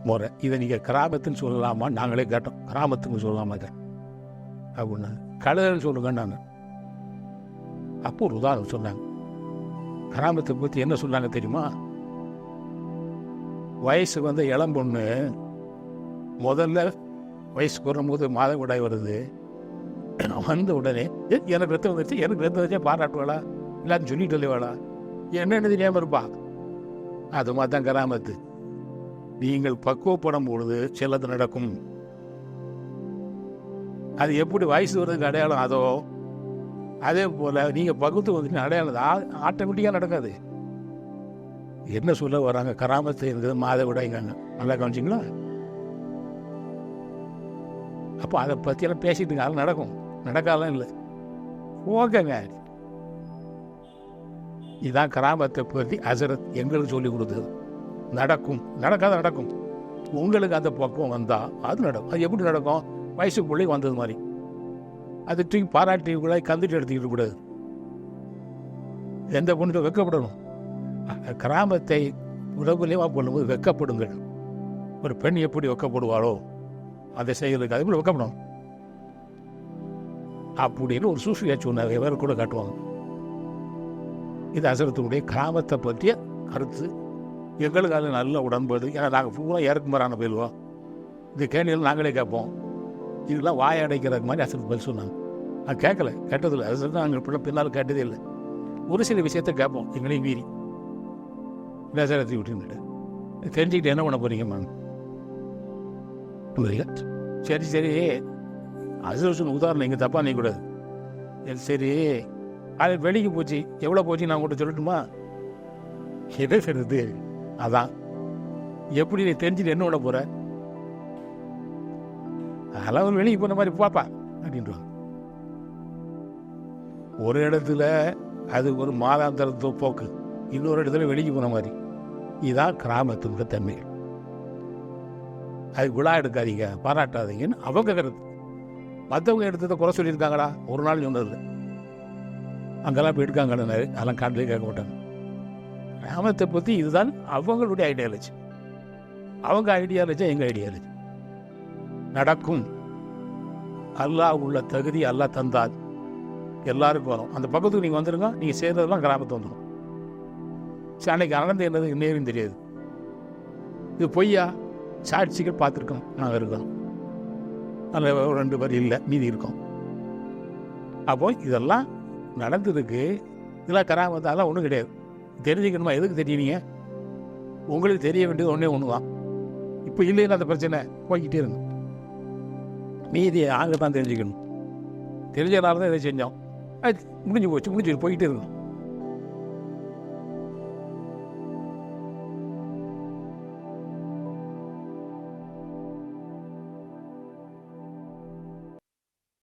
முறை. இதை நீங்கள் கிராமத்துன்னு சொல்லலாமா? நாங்களே கேட்டோம், கிராமத்துக்கு சொல்லலாமா இதை அப்படின்னா. கழுதைன்னு சொல்லுங்க. நான் அப்போ ஒரு உதாரணம் சொன்னாங்க. கிராமத்தை பற்றி என்ன சொன்னாங்க தெரியுமா? வயசு இளம் பொண்ணு முதல்ல வயசுக்கு வரும்போது மாதவிடாய் வருது. வந்த உடனே எனக்கு ரத்தம் வந்துருச்சு, எனக்கு ரத்தம் வச்சா பாராட்டுவாளா? இல்லான்னு சொல்லிட்டு இல்லைவாளா? என்னென்னு தெரியாமல் இருப்பா. அது மாதிரி தான் கிராமத்து. நீங்கள் பக்குவப்படும் பொழுது சிலது நடக்கும். அது எப்படி வயசு வருதுக்கு அடையாளம் அதோ, அதே போல் நீங்கள் பக்குவத்துக்கு வந்துட்டு அடையாளம் ஆட்டோமேட்டிக்காக நடக்காது. என்ன சொல்ல வராங்க? கிராமத்து இருக்குது மாதவிடாய்ங்காங்க. நல்லா கவனிச்சிங்களா? அப்போ அதை பற்றியெல்லாம் பேசிட்டு இருக்காங்க. நடக்கும், நடக்காதான் இல்லை. ஓகேங்க. இதுதான் கிராமத்தை பற்றி ஹசரத் எங்களுக்கு சொல்லி கொடுத்தது. நடக்கும், நடக்காத நடக்கும். உங்களுக்கு அந்த பக்குவம் வந்தால் அது நடக்கும். அது எப்படி நடக்கும்? வயசுக்குள்ளே வந்தது மாதிரி. அது தூக்கி பாராட்டி கூட கந்துட்டு எடுத்துக்கிட்டு கூடாது. எந்த பொண்ணுக்கு வெக்கப்படணும். கிராமத்தை உடம்புலேயே பண்ணும்போது வெக்கப்படுங்கள். ஒரு பெண் எப்படி வெக்கப்படுவாளோ அந்த செயலுக்கு அது கூட வெக்கப்படணும் அப்படின்னு ஒரு சூஃபியா சொன்னார். வேறு கூட காட்டுவாங்க. இது ஹசரத்துடைய கிராமத்தை பற்றிய கருத்து. எங்களுக்கு அது நல்ல உடன்பாடு. ஏன்னா நாங்கள் பூரா இறக்குமாறான போயிடுவோம். இந்த கேணியில் நாங்களே கேட்போம். இதெல்லாம் வாய அடைக்கிறதுக்கு மாதிரி ஹசரத் பதில் சொன்னாங்க. நான் கேட்கல, கேட்டதில்லை. ஹசரத் நாங்கள் பின்னால் கேட்டதே இல்லை. ஒரு சில விஷயத்தை கேட்போம் எங்களையும் மீறி. ஹசரத்தை விட்டுட்டு தெரிஞ்சுக்கிட்டு என்ன பண்ண போறீங்கம்மா? சரி சரி, ஹசரத் உதாரணம் இங்கே தப்பா நீக்கூடாது. சரி, அது வெளிக்கு போச்சு, எவ்வளோ போச்சு நான் உங்கள்கிட்ட சொல்லட்டுமா? எதை சொல்றது? அதான் எப்படி நீ தெரிஞ்சுட்டு என்ன பண்ண போற? அதெல்லாம் ஒரு வெளியே போன மாதிரி பாப்பா அப்படின்றாங்க. ஒரு இடத்துல அது ஒரு மாதாந்திரத்தோ போக்கு, இன்னொரு இடத்துல வெளியே போன மாதிரி. இதுதான் கிராமத்துக்கு தன்மைகள். அது விழா எடுக்காதீங்க, பாராட்டாதீங்கன்னு அவங்க கருத்து. மற்றவங்க எடுத்ததை குறை சொல்லியிருக்காங்களா? ஒரு நாள் சொன்னது. அங்கெல்லாம் போய் எடுக்காங்கன்னு அதெல்லாம் காட்டிலே கேட்க மாட்டாங்க. கிராமத்தை பற்றி இதுதான் அவங்களுடைய ஐடியாலஜி. அவங்க ஐடியாலஜி எங்கள் ஐடியாலஜி. நடக்கும். அல்லாஹ் உள்ள தகுதி அல்லாஹ் தந்தால் எல்லாருக்கும் வரும். அந்த பக்கத்துக்கு நீங்கள் வந்துடுங்க, நீங்கள் சேர்ந்ததெல்லாம் கிராமத்தை வந்துடும். சரி, அன்னைக்கு நடந்து என்னது நேரும் தெரியாது. இது பொய்யா? சாட்சிகள் பார்த்துருக்கோம், நாங்கள் இருக்கோம். அதில் 2 பேர் இல்லை, மீதி இருக்கோம். அப்போ இதெல்லாம் நடந்ததுக்கு இதெல்லாம் கிராமத்தாலாம் ஒன்றும் கிடையாது. தெரிஞ்சுக்கணுமா? எதுக்கு தெரியலீங்க? உங்களுக்கு தெரிய வேண்டியது ஒன்று தான். இப்போ இல்லைன்னு அந்த பிரச்சனை போய்கிட்டே இருங்க. மீதி ஆக தான் தெரிஞ்சுக்கணும். தெரிஞ்சனால தான் இதை செஞ்சோம். அது முடிஞ்சு போச்சு, போய்கிட்டே இருக்கணும்.